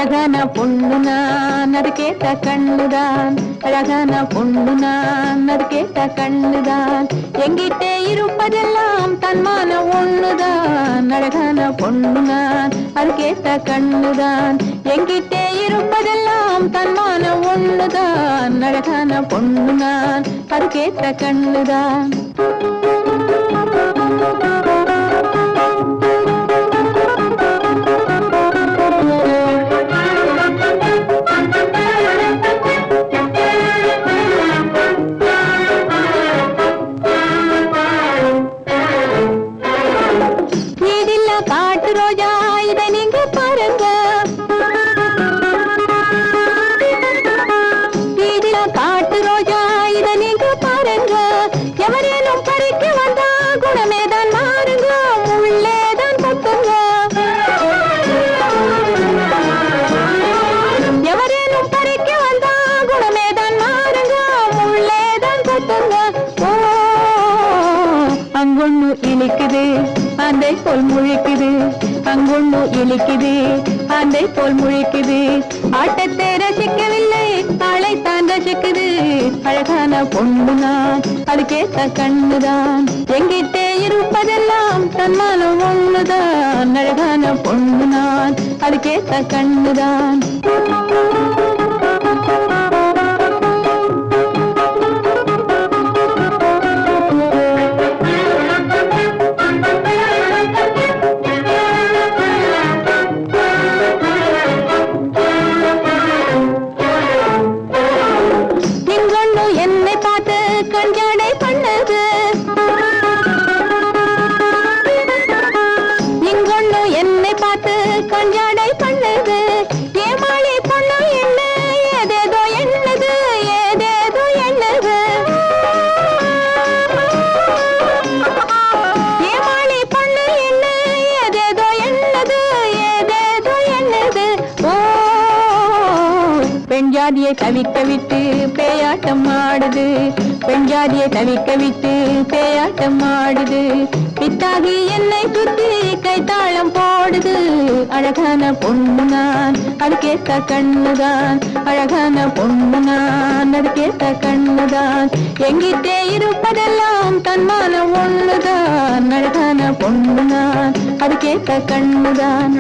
அழகான பொண்ணு நான் அது கேட்ட கண்ணுதான். அழகான பொண்ணு நான் அது கேட்ட கண்ணுதான். எங்கிட்டே இருப்பதெல்லாம் தன்மான ஒண்ணுதான். அழகான பொண்ணு நான் அது கேட்ட கண்ணுதான். எங்கிட்டே இருப்பதெல்லாம் தன்மான ஒண்ணுதான். அழகான பொண்ணு நான் அது கேட்ட கண்ணுதான். காட்டு ரோஜா இதை நீங்க பாருங்க. வீதில காட்டு ரோஜா இதை நீங்க பாருங்க. எவரேனும் பறிக்க வந்தா குணமேதான் மாறுங்க. முள்ளேதான் கொத்துங்க. எவரேனும் பறிக்க வந்தா குணமேதான் மாறுங்க. முள்ளேதான் கொத்துங்க. ஓ அங்கொண்ணு இனிக்குது ஆந்தை போல் முழிக்குது. அங்கொண்ணு இனிக்குது ஆந்தை போல் முழிக்குது. ஆட்டத்தை ரசிக்கவில்லை ஆளைத்தான் ரசிக்குது. அழகான பொண்ணு நான் அது கேட்ட கண்ணுதான். எங்கிட்டே இருப்பதெல்லாம் தன்மானம் ஒண்ணுதான். அழகான பொண்ணு நான் அது கேட்ட கண்ணுதான். என்னை பார்த்து கஞ்சாடை பண்ணது. இங்கொண்ணு என்னை பார்த்து கஞ்சாடை பண்ணது. ஏமாளி பொண்ணு என்ன ஏதேதோ என்னது. ஏதேதோ என்னது. ஏமாளி பொண்ணு என்ன ஏதேதோ என்னது. ஏதேதோ என்னது. ஓ பெண் ஜாதியை தவிக்க விட்டு பேயாட்டம் ஆடுது. பெண் ஜாதியை தவிக்க விட்டு பேயாட்டம் ஆடுது. பித்தாகி என்னை சுத்தி கைத்தாளம் போடுது. அழகான பொண்ணு நான் அது கேட்ட கண்ணுதான். அழகான பொண்ணு நான் அது கேட்ட கண்ணுதான். எங்கிட்டே இருப்பதெல்லாம் தன்மான ஒண்ணுதான். அழகான பொண்ணு நான் அது கேட்ட கண்ணுதான்.